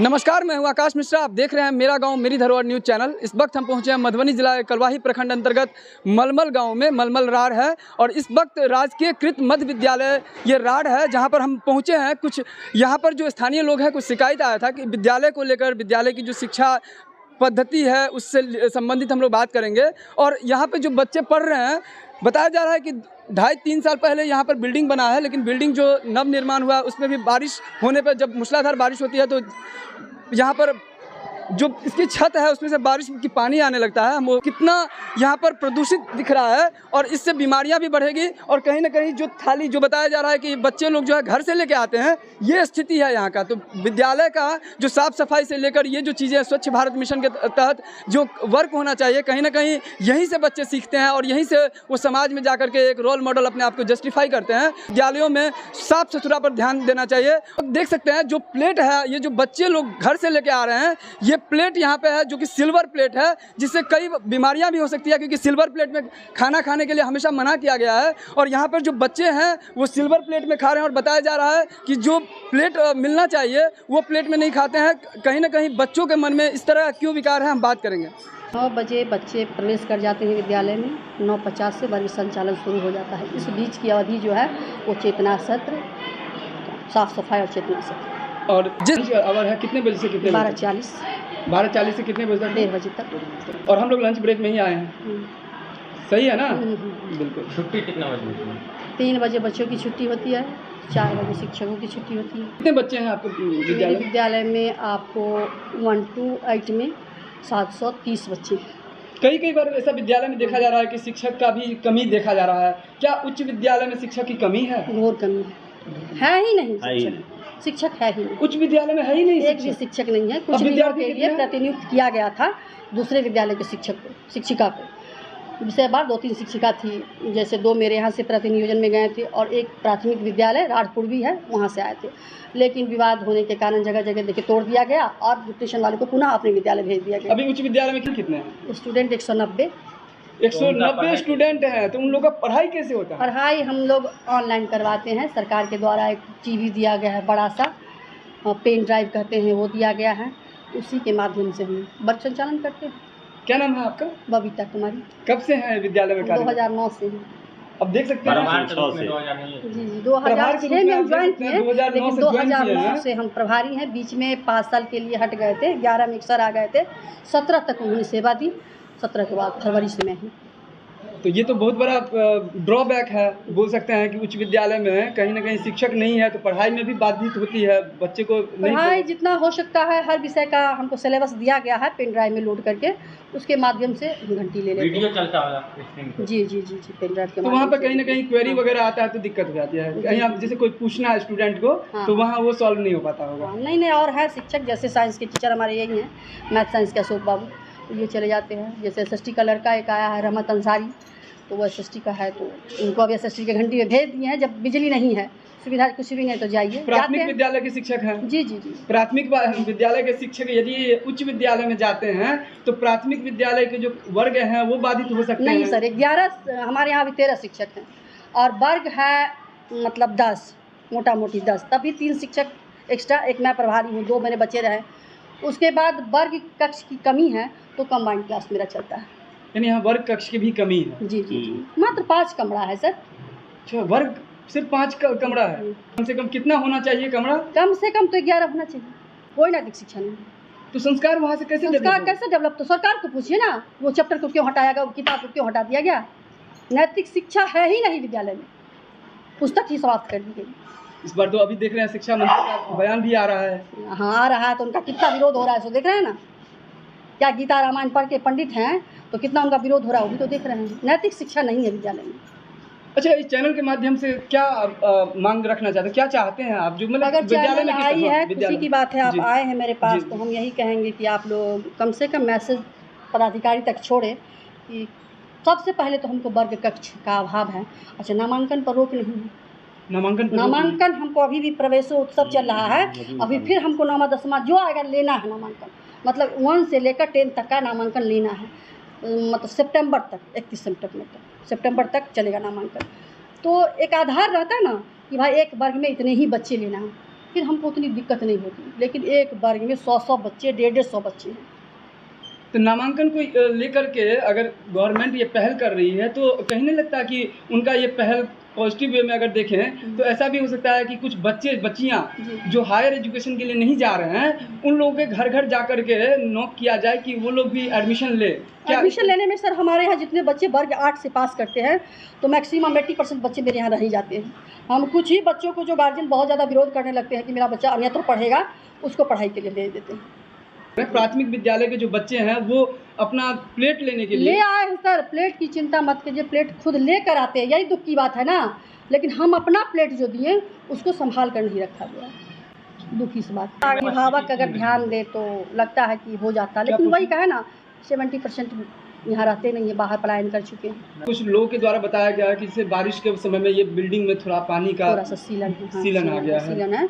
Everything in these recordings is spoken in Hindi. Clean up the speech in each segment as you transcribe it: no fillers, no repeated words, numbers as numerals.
नमस्कार, मैं हूं आकाश मिश्रा। आप देख रहे हैं मेरा गांव मेरी धरोहर न्यूज़ चैनल। इस वक्त हम पहुंचे हैं मधुबनी जिला के कलवाही प्रखंड अंतर्गत मलमल गांव में। मलमल राड़ है और इस वक्त राजकीय कृत मध्य विद्यालय ये राड़ है जहां पर हम पहुंचे हैं। कुछ यहां पर जो स्थानीय लोग हैं, कुछ शिकायत आया था कि विद्यालय को लेकर, विद्यालय की जो शिक्षा पद्धति है उससे संबंधित हम लोग बात करेंगे। और यहाँ पे जो बच्चे पढ़ रहे हैं, बताया जा रहा है कि 2.5-3 साल पहले यहाँ पर बिल्डिंग बना है, लेकिन बिल्डिंग जो नव निर्माण हुआ है उसमें भी बारिश होने पर, जब मूसलाधार बारिश होती है तो यहाँ पर जो इसकी छत है उसमें से बारिश की पानी आने लगता है। वो कितना यहाँ पर प्रदूषित दिख रहा है और इससे बीमारियाँ भी बढ़ेगी। और कहीं ना कहीं जो थाली जो बताया जा रहा है कि बच्चे लोग जो है घर से लेके आते हैं, ये स्थिति है यहाँ का। तो विद्यालय का जो साफ़ सफाई से लेकर ये जो चीज़ें स्वच्छ भारत मिशन के तहत जो वर्क होना चाहिए, कहीं ना कहीं यहीं से बच्चे सीखते हैं और यहीं से वो समाज में जाकर के एक रोल मॉडल अपने आप को जस्टिफाई करते हैं। विद्यालयों में साफ़ सुथरा पर ध्यान देना चाहिए। देख सकते हैं जो प्लेट है, ये जो बच्चे लोग घर से लेके आ रहे हैं, ये प्लेट यहाँ पे है जो कि सिल्वर प्लेट है, जिससे कई बीमारियां भी हो सकती है, क्योंकि सिल्वर प्लेट में खाना खाने के लिए हमेशा मना किया गया है। और यहाँ पर जो बच्चे हैं वो सिल्वर प्लेट में खा रहे हैं और बताया जा रहा है कि जो प्लेट मिलना चाहिए वो प्लेट में नहीं खाते हैं। कहीं ना कहीं बच्चों के मन में इस तरह क्यों विकार है, हम बात करेंगे। 9 बजे बच्चे प्रवेश कर जाते हैं विद्यालय में। 9:50 से वर्ग संचालन शुरू हो जाता है। इस बीच की अवधि जो है वो चेतना सत्र, साफ सफाई और चेतना सत्र। और जिस आवर है कितने बजे से कितने? 12:40 से कितने बजे तक? 1:30 बजे तक। और हम लोग लंच ब्रेक में ही आए हैं। सही है ना? बिल्कुल। छुट्टी कितना बजे? 3 बजे बच्चों की छुट्टी होती है, 4 बजे शिक्षकों की छुट्टी होती है। कितने बच्चे हैं आपके मेरे विद्यालय में आपको 1 to 8 में 730 बच्चे हैं। कई बार ऐसा विद्यालय में देखा जा रहा है कि शिक्षक का भी कमी देखा जा रहा है। क्या उच्च विद्यालय में शिक्षक की कमी है? घोर कमी है ही नहीं। शिक्षक है ही नहीं। उच्च विद्यालय में है ही नहीं, एक भी शिक्षक नहीं है। कुछ दिनों के लिए प्रतिनियुक्त किया गया था दूसरे विद्यालय के शिक्षिका को। विषय बार 2-3 शिक्षिका थी, जैसे 2 मेरे यहाँ से प्रतिनियोजन में गए थे और एक प्राथमिक विद्यालय राजपुर भी है, वहाँ से आए थे। लेकिन विवाद होने के कारण जगह जगह देखिए तोड़ दिया गया और ट्यूशन वाले को पुनः अपने विद्यालय भेज दिया गया। अभी उच्च विद्यालय में कितने हैं स्टूडेंट? 190 स्टूडेंट हैं। तो उन लोगों का पढ़ाई कैसे होता है? पढ़ाई हम लोग ऑनलाइन करवाते हैं। सरकार के द्वारा एक टीवी दिया गया है, बड़ा सा पेन ड्राइव कहते हैं, वो दिया गया है। उसी के माध्यम से हम वर्ग संचालन करते हैं। क्या नाम है आपका? बबीता कुमारी। कब से हैं विद्यालय में? 2009 से है। अब देख सकते हैं जी 2006 में हम ज्वाइन किए, लेकिन 2009 से हम प्रभारी हैं। बीच में 5 साल के लिए हट गए थे, 11 में एक सर आ गए थे, 17 तक उन्होंने सेवा दी। 17 के बाद फरवरी से मैं हूँ। तो ये तो बहुत बड़ा ड्रॉबैक है, बोल सकते हैं कि उच्च विद्यालय में कहीं ना कहीं शिक्षक नहीं है तो पढ़ाई में भी बाधित होती है। बच्चे को पढ़ाई जितना हो सकता है, हर विषय का हमको सिलेबस दिया गया है पेन ड्राइव में लोड करके, उसके माध्यम से हम घंटी ले लेते हैं। वीडियो चलता होगा? जी पेन ड्राइव के। तो वहाँ पर कहीं ना कहीं क्वेरी वगैरह आता है तो दिक्कत हो जाती है। कहीं आप जैसे कोई पूछना है स्टूडेंट को, तो वहाँ वो सॉल्व नहीं हो पाता होगा। नहीं, और है शिक्षक, जैसे साइंस के टीचर हमारे यही हैं, मैथ साइंस के अशोक बाबू, ये चले जाते हैं। जैसे SST का लड़का एक आया है, रहमत अंसारी, तो वो SST का है, तो उनको अभी SST के घंटी में भेज दिए हैं। जब बिजली नहीं है, सुविधा कुछ भी नहीं, तो जाइए। प्राथमिक विद्यालय के शिक्षक हैं? जी। प्राथमिक विद्यालय के शिक्षक यदि उच्च विद्यालय में जाते हैं तो प्राथमिक विद्यालय के जो वर्ग हैं वो बाधित हो सकते हैं? नहीं सर, 11 हमारे यहाँ अभी 13 शिक्षक हैं और वर्ग है मतलब 10, मोटा मोटी 10। तभी 3 शिक्षक एक्स्ट्रा, एक मैं प्रभारी हूँ, 2 मेरे बच्चे रहे। उसके बाद वर्ग कक्ष की कमी है तो कंबाइंड क्लास मेरा चलता है। यानी यहाँ वर्ग कक्ष की भी कमी है? जी। मात्र 5 कमरा है सर। अच्छा, वर्ग सिर्फ 5 कमरा है? कम से कम कितना होना चाहिए कमरा? कम से कम तो 11 होना चाहिए। कोई नैतिक शिक्षा नहीं। तो संस्कार वहाँ से कैसे डेवलप? तो सरकार को पूछिए ना, वो चैप्टर को क्यों हटाया गया, वो किताब को क्यों हटा दिया गया? नैतिक शिक्षा है ही नहीं विद्यालय में, पुस्तक ही समाप्त कर दी गई। इस बार तो अभी देख रहे हैं शिक्षा मंत्री का बयान भी आ रहा है। हाँ, आ रहा है, तो उनका कितना विरोध हो रहा है सो देख रहे हैं ना। क्या गीता रामायण पढ़ के पंडित हैं तो कितना उनका विरोध हो रहा है, वो भी तो देख रहे हैं। नैतिक शिक्षा नहीं है विद्यालय में। अच्छा, इस चैनल के माध्यम से क्या मांग रखना चाहते हैं, क्या चाहते हैं आप? जो मतलब अगर चैनल आई है, खुशी की बात है, आप आए हैं मेरे पास, तो हम यही कहेंगे कि आप लोग कम से कम मैसेज पदाधिकारी तक छोड़ें कि सबसे पहले तो हमको वर्ग कक्ष का अभाव है। अच्छा, नामांकन पर रोक नहीं है। नामांकन हमको अभी भी प्रवेशोत्सव चल रहा है, अभी फिर हमको 9वां 10वां जो आएगा लेना है नामांकन। मतलब 1 से लेकर 10 तक का नामांकन लेना है। मतलब सितंबर तक, 31 सितंबर तक चलेगा नामांकन। तो एक आधार रहता है ना कि भाई एक वर्ग में इतने ही बच्चे लेना है, फिर हमको उतनी दिक्कत नहीं होती। लेकिन एक वर्ग में 100 बच्चे, 150 बच्चे हैं। तो नामांकन को लेकर के अगर गवर्नमेंट ये पहल कर रही है तो कहीं नहीं लगता कि उनका ये पहल पॉजिटिव वे में अगर देखें तो ऐसा भी हो सकता है कि कुछ बच्चियां जो हायर एजुकेशन के लिए नहीं जा रहे हैं उन लोगों के घर घर जा कर के नॉक किया जाए कि वो लोग भी एडमिशन ले। एडमिशन लेने में सर हमारे यहाँ जितने बच्चे वर्ग 8 से पास करते हैं तो मैक्सिमम 80% बच्चे मेरे यहाँ रह ही जाते हैं। हम कुछ ही बच्चों को जो गार्जियन बहुत ज़्यादा विरोध करने लगते हैं कि मेरा बच्चा अन्यत्र पढ़ेगा, उसको पढ़ाई के लिए भेज देते हैं। प्राथमिक विद्यालय के जो बच्चे हैं वो अपना प्लेट लेने के लिए ले आए हैं सर, प्लेट की चिंता मत कीजिए, प्लेट खुद लेकर आते हैं, यही दुख की बात है ना। लेकिन हम अपना प्लेट जो दिए उसको संभाल कर नहीं रखा गया, दुख इस बात। अभिभावक अगर ध्यान दे तो लगता है कि हो जाता, लेकिन वही कहे ना 70% यहाँ रहते नहीं है, बाहर पलायन कर चुके हैं। कुछ लोगों के द्वारा बताया गया है कि जैसे बारिश के समय में ये बिल्डिंग में थोड़ा पानी का थोड़ा सा सीलन है, सीलन आ गया है। सीलन है।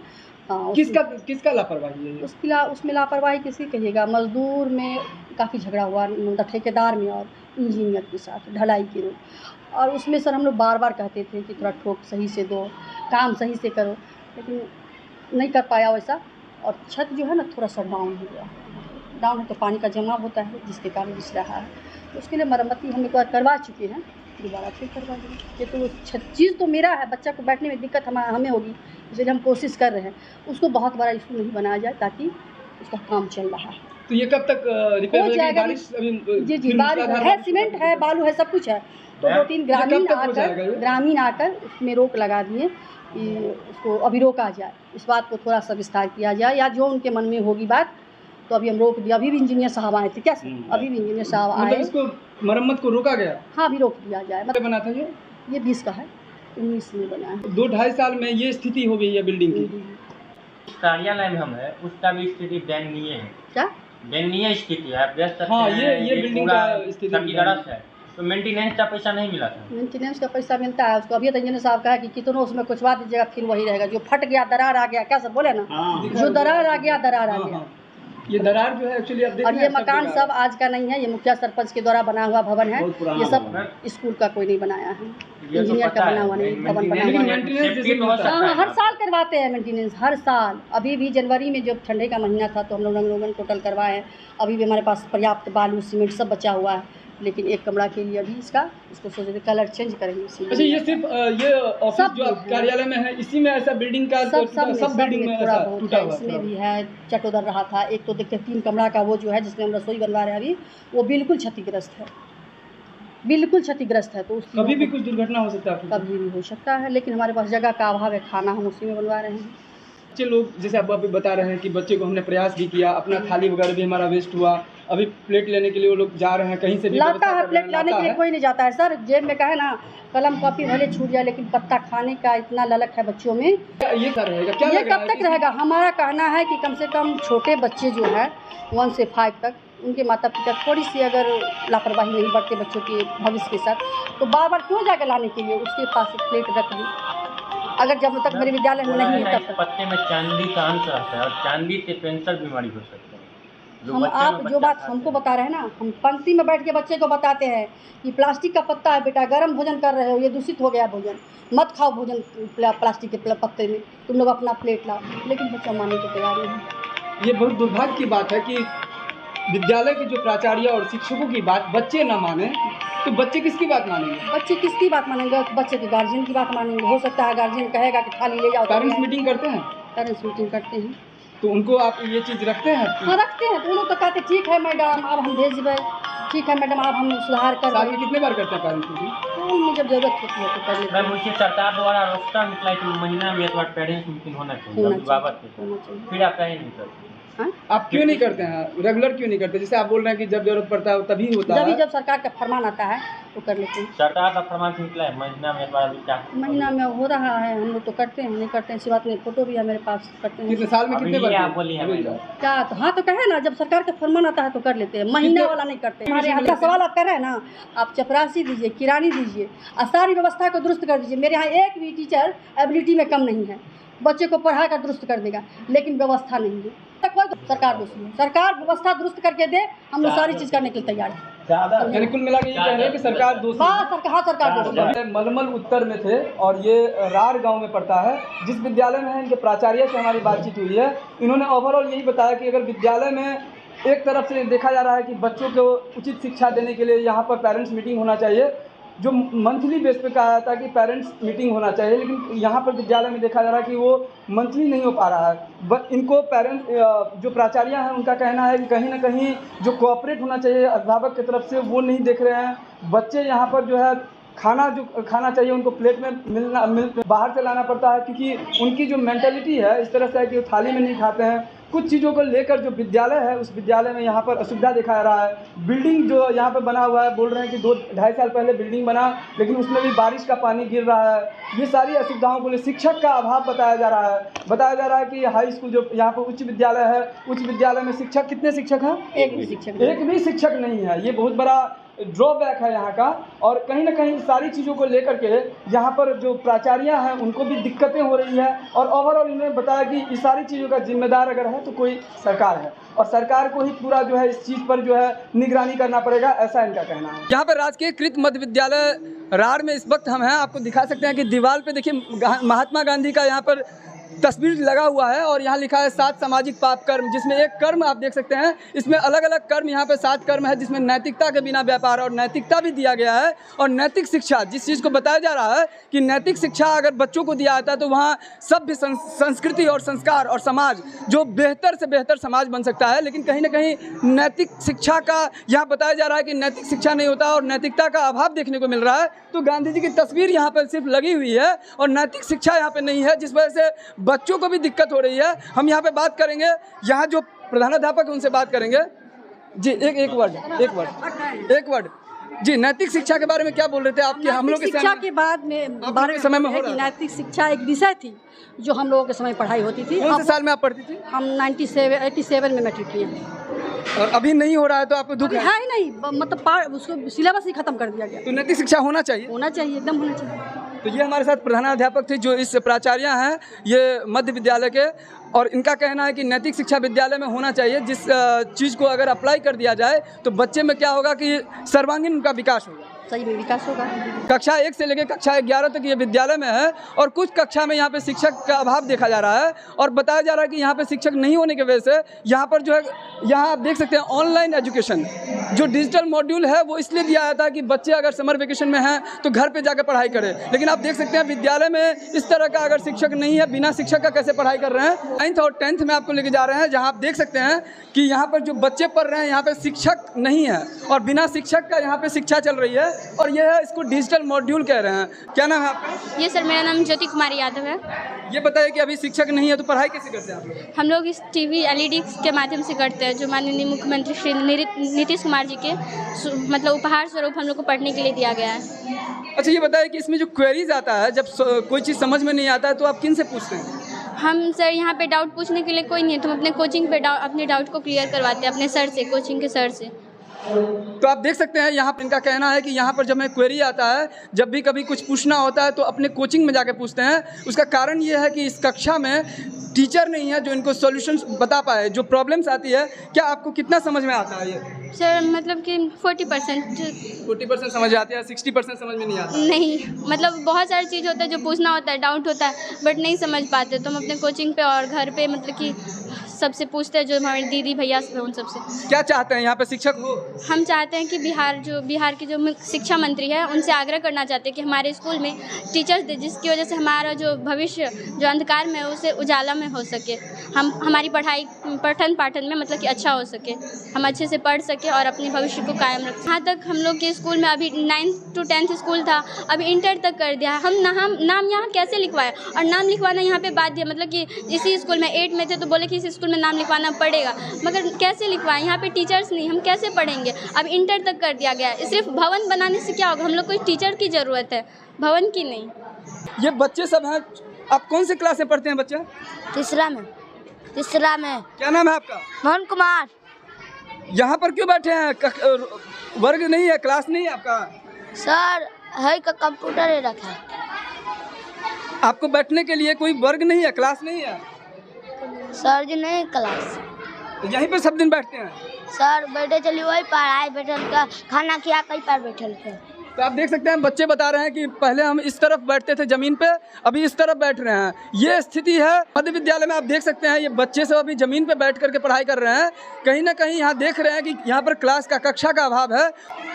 हाँ, किसका लापरवाही है? उसमें लापरवाही किसी कहिएगा, मजदूर में काफ़ी झगड़ा हुआ, मतलब ठेकेदार में और इंजीनियर के साथ ढलाई के रोड। और उसमें सर हम लोग बार बार कहते थे कि थोड़ा ठोक सही से दो, काम सही से करो, लेकिन नहीं कर पाया वैसा। और छत जो है ना थोड़ा सा डाउन हो गया, डाउन है तो पानी का जमाव होता है जिसके कारण घिस रहा है। तो उसके लिए मरम्मती हम एक बार करवा चुके हैं, दोबारा फिर करवा देंगे। ये तो चीज़ तो मेरा है, बच्चा को बैठने में दिक्कत हमें होगी, इसलिए हम कोशिश कर रहे हैं उसको बहुत बड़ा इशू नहीं बनाया जाए, ताकि उसका काम चल रहा है। तो ये कब तक रिपेयर हो जाएगा? बारिश जी बारिश है, सीमेंट है, बालू है, सब कुछ है। तो 2-3 ग्रामीण आकर उसमें रोक लगा दिए कि उसको अभी रोका जाए, इस बात को थोड़ा सा विस्तार किया जाए, या जो उनके मन में होगी बात। तो अभी हम रोक दिया, अभी भी इंजीनियर साहब आए थे क्या सर? अभी भी इंजीनियर साहब आए, मतलब इसको मरम्मत को रोका गया? हाँ अभी रोक दिया जाए। मतलब बना था ये 20 का है, 19 में बना है। 2-2.5 साल में ये स्थिति हो गई है बिल्डिंग की। कार्यालय में हम है उसका भी स्थिति दयनीय है। क्या दयनीय स्थिति है? व्यस्त हाँ, ये बिल्डिंग का स्थिति है। तो मेंटेनेंस का पैसा नहीं मिला था। मेंटेनेंस का पैसा मिलता है उसको। अभी तो इंजीनियर साहब कहा कि कितनों उसमें कुछवा दीजिएगा, फिर वही रहेगा। जो फट गया, दरार आ गया, क्या सब बोले ना, जो दरार आ गया, दरार आ गया। ये दरार जो है एक्चुअली अब और ये मकान सब आज का नहीं है, ये मुखिया सरपंच के द्वारा बना हुआ भवन है। ये सब स्कूल का कोई नहीं बनाया है, इंजीनियर का बना हुआ नहीं, भवन बना हुआ है। हाँ हर साल करवाते हैं मेंटेनेंस, हर साल। अभी भी जनवरी में जब ठंडे का महीना था तो हम लोगों टोटल करवाए हैं। अभी भी हमारे पास पर्याप्त बालू सीमेंट सब बचा हुआ है, लेकिन एक कमरा के लिए अभी इसको सोचे थे कलर चेंज करेंगे। अच्छा, ये सिर्फ ये ऑफिस जो कार्यालय में है इसी में ऐसा बिल्डिंग का सब बिल्डिंग में थोड़ा बहुत है, इसमें भी है, चट उधर रहा था। एक तो देखते 3 कमरा का वो जो है जिसमें हम रसोई बनवा रहे हैं अभी, वो बिल्कुल क्षतिग्रस्त है, बिल्कुल क्षतिग्रस्त है। तो कभी भी कुछ दुर्घटना हो सकता है, कभी भी हो सकता है, लेकिन हमारे पास जगह का अभाव है, खाना हम उसी में बनवा रहे हैं। बच्चे लोग जैसे आप अभी बता रहे हैं कि बच्चे को हमने प्रयास भी किया, अपना थाली वगैरह भी हमारा वेस्ट हुआ, अभी प्लेट लेने के लिए वो लोग जा रहे हैं, कहीं से भी लाता है प्लेट लाने के लिए कोई नहीं जाता है सर। जेब में कहे ना कलम कॉपी भले छूट जाए, लेकिन पत्ता खाने का इतना ललक है बच्चों में। ये क्या रहेगा, क्या ये कब तक रहेगा? हमारा कहना है कि कम से कम छोटे बच्चे जो है 1 से 5 तक, उनके माता पिता थोड़ी सी अगर लापरवाही नहीं बरते बच्चों के भविष्य के साथ, तो बार बार क्यों जाकर लाने के लिए उसके पास एक प्लेट रख दी। अगर जब तक मेरे विद्यालय में नहीं है तब तक पत्ते में चांदी का अंश रहता है और चांदी से कैंसर बीमारी हो सकती है। हम आप जो बात हमको बता रहे हैं ना, हम पंक्ति में बैठ के बच्चे को बताते हैं कि प्लास्टिक का पत्ता है बेटा, गर्म भोजन कर रहे हो, ये दूषित हो गया भोजन, मत खाओ भोजन प्लास्टिक के पत्ते में, तुम लोग अपना प्लेट लाओ। लेकिन बच्चा मानने को तैयार नहीं है। ये बहुत दुर्भाग्य की बात है कि विद्यालय के जो प्राचार्य और शिक्षकों की बात बच्चे न माने, तो बच्चे किसकी बात मानेंगे? बच्चे किसकी बात मानेंगे? बच्चे के गार्जियन की बात मानेंगे। हो सकता है गार्जियन कहेगा कि थाली ले जाओ। पेरेंट्स मीटिंग करते हैं? पेरेंट्स मीटिंग करते हैं। तो उनको आप ये चीज़ रखते हैं? हाँ रखते हैं। तो उन लोग तो कहते ठीक है मैडम अब हम भेज दें, ठीक है मैडम अब हम सुधार कर। साल में कितने बार करते हैं पेरेंट्स मीटिंग? तो उनमें जब जरूरत होती है तो कर लेते हैं। मुझे सरकार द्वारा रोस्टर निकला कि महीना में एक बार पेरेंट्स मीटिंग होना चाहिए, अभिभावक के साथ। फिर आप क्या नहीं करते? आप क्यों नहीं करते हैं? रेगुलर क्यों नहीं करते? जैसे आप बोल रहे हैं कि जब जरूरत पड़ता है तभी होता है। जब सरकार का फरमान आता है तो कर लेते हैं। सरकार का फरमान निकला है महीना में एक बार, अभी महीना में हो रहा है, हम लोग तो करते हैं, नहीं करते हैं ऐसी बात नहीं। फोटो भी है मेरे पास, करते हैं। कितने साल में कितने बार आप बोलिए क्या? तो हाँ तो कहे ना, जब सरकार का फरमान आता है तो कर लेते हैं, महीना वाला नहीं करते। हमारे यहाँ का सवाल आप कर रहे हैं ना, आप चपरासी दीजिए, किरानी दीजिए, सारी व्यवस्था को दुरुस्त कर दीजिए। मेरे यहाँ एक भी टीचर एबिलिटी में कम नहीं है, बच्चे को पढ़ा कर दुरुस्त कर देगा, लेकिन व्यवस्था नहीं है। कोई सरकार दोषी है, सरकार व्यवस्था दुरुस्त करके दे, हम लोग सारी चीज़ करने के लिए तैयार हैं। यानी कुल मिला के ये कह रहे हैं कि सरकार दोषी है। हाँ सरकार दोषी है। मलमल उत्तर में थे और ये रार गांव में पड़ता है। जिस विद्यालय में है इनके प्राचार्य से हमारी बातचीत हुई है, इन्होंने ओवरऑल यही बताया कि अगर विद्यालय में एक तरफ से देखा जा रहा है कि बच्चों को उचित शिक्षा देने के लिए यहाँ पर पेरेंट्स मीटिंग होना चाहिए, जो मंथली बेस पे कहा जाता है कि पेरेंट्स मीटिंग होना चाहिए, लेकिन यहाँ पर विद्यालय में देखा जा रहा है कि वो मंथली नहीं हो पा रहा है। इनको पेरेंट्स जो प्राचार्य हैं उनका कहना है कि कहीं ना कहीं जो कोऑपरेट होना चाहिए अभिभावक की तरफ से वो नहीं देख रहे हैं। बच्चे यहाँ पर जो है खाना चाहिए उनको प्लेट में बाहर से लाना पड़ता है, क्योंकि उनकी जो मेंटालिटी है इस तरह से है कि वो थाली में नहीं खाते हैं। कुछ चीज़ों को लेकर जो विद्यालय है उस विद्यालय में यहाँ पर असुविधा दिखा रहा है। बिल्डिंग जो यहाँ पर बना हुआ है, बोल रहे हैं कि 2-2.5 साल पहले बिल्डिंग बना, लेकिन उसमें भी बारिश का पानी गिर रहा है। ये सारी असुविधाओं को लिए शिक्षक का अभाव बताया जा रहा है कि हाई स्कूल जो यहाँ पर उच्च विद्यालय है, उच्च विद्यालय में शिक्षक कितने शिक्षक हैं? एक भी शिक्षक नहीं है। ये बहुत बड़ा ड्रॉबैक है यहाँ का। और कहीं ना कहीं सारी चीज़ों को लेकर के यहाँ पर जो प्राचार्य हैं उनको भी दिक्कतें हो रही है। और ओवरऑल इन्होंने बताया कि इस सारी चीज़ों का जिम्मेदार अगर है तो कोई सरकार है, और सरकार को ही पूरा जो है इस चीज़ पर जो है निगरानी करना पड़ेगा, ऐसा इनका कहना है। यहाँ पर राजकीय कृत मध्य विद्यालय रार में इस वक्त हम हैं। आपको दिखा सकते हैं कि दीवार पे देखिए महात्मा गांधी का यहाँ पर तस्वीर लगा हुआ है और यहाँ लिखा है 7 सामाजिक पाप कर्म, जिसमें एक कर्म आप देख सकते हैं। इसमें अलग अलग कर्म यहाँ पे 7 कर्म है, जिसमें नैतिकता के बिना व्यापार और नैतिकता भी दिया गया है। और नैतिक शिक्षा जिस चीज़ को बताया जा रहा है कि नैतिक शिक्षा अगर बच्चों को दिया जाता है तो वहाँ सभ्य संस्कृति और संस्कार और समाज जो बेहतर से बेहतर समाज बन सकता है। लेकिन कहीं ना कहीं नैतिक शिक्षा का यहाँ बताया जा रहा है कि नैतिक शिक्षा नहीं होता और नैतिकता का अभाव देखने को मिल रहा है। तो गांधी जी की तस्वीर यहाँ पर सिर्फ लगी हुई है और नैतिक शिक्षा यहाँ पर नहीं है, जिस वजह से बच्चों को भी दिक्कत हो रही है। हम यहाँ पे बात करेंगे, यहाँ जो प्रधानाध्यापक है उनसे बात करेंगे। जी एक वर्ड जी, नैतिक शिक्षा के बारे में क्या बोल रहे थे आप? हम लोग शिक्षा के बाद में बारे में समय में हो रहा है कि नैतिक शिक्षा एक विषय थी जो हम लोगों के समय पढ़ाई होती थी। कौन से साल में आप पढ़ती थी? हम 87 में मैट्रिक किए। और अभी नहीं हो रहा है तो आपको दुख है? ही नहीं, मतलब उसको सिलेबस ही खत्म कर दिया गया। तो नैतिक शिक्षा होना चाहिए, एकदम होना चाहिए। तो ये हमारे साथ प्रधानाध्यापक थे जो इस प्राचार्य हैं ये मध्य विद्यालय के, और इनका कहना है कि नैतिक शिक्षा विद्यालय में होना चाहिए। जिस चीज़ को अगर अप्लाई कर दिया जाए तो बच्चे में क्या होगा कि सर्वांगीण उनका विकास होगा, सही में विकास होगा। कक्षा 1 से लेकर कक्षा 11 तक ये विद्यालय में है और कुछ कक्षा में यहाँ पे शिक्षक का अभाव देखा जा रहा है। और बताया जा रहा है कि यहाँ पे शिक्षक नहीं होने की वजह से यहाँ पर जो है, यहाँ आप देख सकते हैं ऑनलाइन एजुकेशन जो डिजिटल मॉड्यूल है वो इसलिए दिया जाता है कि बच्चे अगर समर वेकेशन में हैं तो घर पे जाकर पढ़ाई करें। लेकिन आप देख सकते हैं विद्यालय में इस तरह का अगर शिक्षक नहीं है, बिना शिक्षक का कैसे पढ़ाई कर रहे हैं। 9th और 10th में आपको लेके जा रहे हैं, जहाँ आप देख सकते हैं कि यहाँ पर जो बच्चे पढ़ रहे हैं यहाँ पे शिक्षक नहीं है और बिना शिक्षक का यहाँ पे शिक्षा चल रही है। और यह है, इसको डिजिटल मॉड्यूल कह रहे हैं। क्या नाम है आपका? ये सर मेरा नाम ज्योति कुमारी यादव है। ये बताइए कि अभी शिक्षक नहीं है तो पढ़ाई कैसे करते हैं आप लोग? हम लोग इस टीवी LED के माध्यम से करते हैं, जो माननीय मुख्यमंत्री श्री नीतीश कुमार जी के मतलब उपहार स्वरूप हम लोग को पढ़ने के लिए दिया गया है। अच्छा, ये बताइए कि इसमें जो क्वेरीज आता है, जब कोई चीज़ समझ में नहीं आता है तो आप किन से पूछते हैं? हम सर यहाँ पे डाउट पूछने के लिए कोई नहीं है, तो हम अपने कोचिंग पे अपने डाउट को क्लियर करवाते हैं अपने सर से, कोचिंग के सर से। तो आप देख सकते हैं यहाँ पर इनका कहना है कि यहाँ पर जब हमें क्वेरी आता है, जब भी कभी कुछ पूछना होता है तो अपने कोचिंग में जाके पूछते हैं। उसका कारण ये है कि इस कक्षा में टीचर नहीं है जो इनको सॉल्यूशंस बता पाए। जो प्रॉब्लम्स आती है, क्या आपको कितना समझ में आता है ये? सर मतलब कि 40% समझ आती है, 60% समझ में नहीं आता? नहीं, मतलब बहुत सारी चीज़ होता है जो पूछना होता है, डाउट होता है, बट नहीं समझ पाते। तो हम अपने कोचिंग पे और घर पे मतलब कि सबसे पूछते हैं, जो हमारे दीदी भैया से, उन सबसे। क्या चाहते हैं यहाँ पे शिक्षक हो? हम चाहते हैं कि बिहार के जो शिक्षा मंत्री है उनसे आग्रह करना चाहते हैं कि हमारे स्कूल में टीचर्स दे, जिसकी वजह से हमारा जो भविष्य जो अंधकार में है उसे उजाला में हो सके। हमारी पढ़ाई पठन पाठन में मतलब कि अच्छा हो सके, हम अच्छे से पढ़ सके और अपने भविष्य को कायम रखें। यहाँ तक हम लोग के स्कूल में अभी 9th to 10th स्कूल था, अभी इंटर तक कर दिया। हम नाम यहाँ कैसे लिखवाएं? और नाम लिखवाना यहाँ पे बाध्य, मतलब कि इसी स्कूल में 8 में थे तो बोले कि इस स्कूल में नाम लिखवाना पड़ेगा, मगर कैसे लिखवाएं? यहाँ पे टीचर्स नहीं, हम कैसे पढ़ेंगे? अब इंटर तक कर दिया गया। सिर्फ भवन बनाने से क्या होगा? हम लोग को टीचर की ज़रूरत है, भवन की नहीं। ये बच्चे सब हैं, आप कौन से क्लास में पढ़ते हैं बच्चे? तीसरा में। क्या नाम है आपका? मोहन कुमार। यहाँ पर क्यों बैठे हैं? वर्ग नहीं है, क्लास नहीं है आपका? सर है का कंप्यूटर ही रखा है। आपको बैठने के लिए कोई वर्ग नहीं है, क्लास नहीं है? सर जी नहीं क्लास। तो यहीं पे सब दिन बैठते हैं? सर बैठे चली वही पढ़ाई बैठल का खाना खिया कई पार बैठल के। तो आप देख सकते हैं बच्चे बता रहे हैं कि पहले हम इस तरफ बैठते थे ज़मीन पे, अभी इस तरफ बैठ रहे हैं। ये स्थिति है मध्य विद्यालय में। आप देख सकते हैं ये बच्चे सब अभी ज़मीन पे बैठ करके पढ़ाई कर रहे हैं। कहीं ना कहीं यहाँ देख रहे हैं कि यहाँ पर क्लास का कक्षा का अभाव है।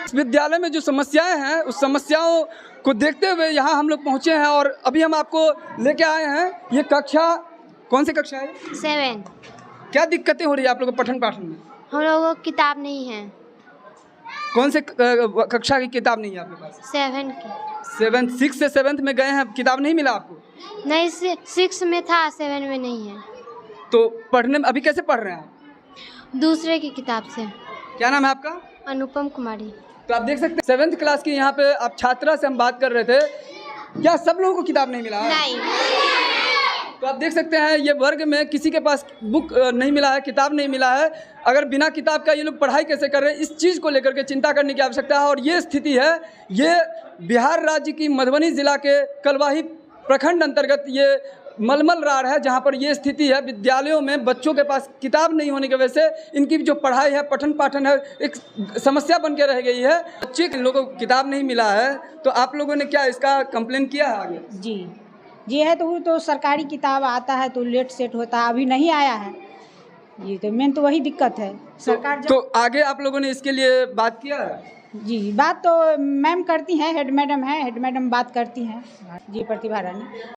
इस विद्यालय में जो समस्याएं हैं उस समस्याओं को देखते हुए यहाँ हम लोग पहुँचे हैं और अभी हम आपको लेके आए हैं। ये कक्षा कौन सी कक्षा है? 7। क्या दिक्कतें हो रही है आप लोगों को पठन पाठन में? हम लोगों को किताब नहीं है। कौन से कक्षा की किताब नहीं है आपके पास? 7 की। 7 6 से 7th में गए हैं, किताब नहीं मिला आपको? नहीं, 6 में था, 7 में नहीं है। तो पढ़ने में अभी कैसे पढ़ रहे हैं आप? दूसरे की किताब से। क्या नाम है आपका? अनुपम कुमारी। तो आप देख सकते हैं 7th क्लास की यहाँ पे आप छात्रा से हम बात कर रहे थे। क्या सब लोगों को किताब नहीं मिला है? नहीं। तो आप देख सकते हैं ये वर्ग में किसी के पास बुक नहीं मिला है, किताब नहीं मिला है। अगर बिना किताब का ये लोग पढ़ाई कैसे कर रहे हैं, इस चीज़ को लेकर के चिंता करने की आवश्यकता है। और ये स्थिति है, ये बिहार राज्य की मधुबनी जिला के कलवाही प्रखंड अंतर्गत ये मलमल रार है, जहाँ पर ये स्थिति है। विद्यालयों में बच्चों के पास किताब नहीं होने की वजह से इनकी जो पढ़ाई है, पठन पाठन है, एक समस्या बन के रह गई है। बच्चे लोगों को किताब नहीं मिला है, तो आप लोगों ने क्या इसका कंप्लेन किया है आगे? जी है। तो वो तो सरकारी किताब आता है तो लेट सेट होता है, अभी नहीं आया है। ये तो मेन तो वही दिक्कत है। सरकार तो आगे आप लोगों ने इसके लिए बात किया है? जी बात तो मैम करती हैं, हेड मैडम है, हेड मैडम बात करती हैं जी, प्रतिभा रानी।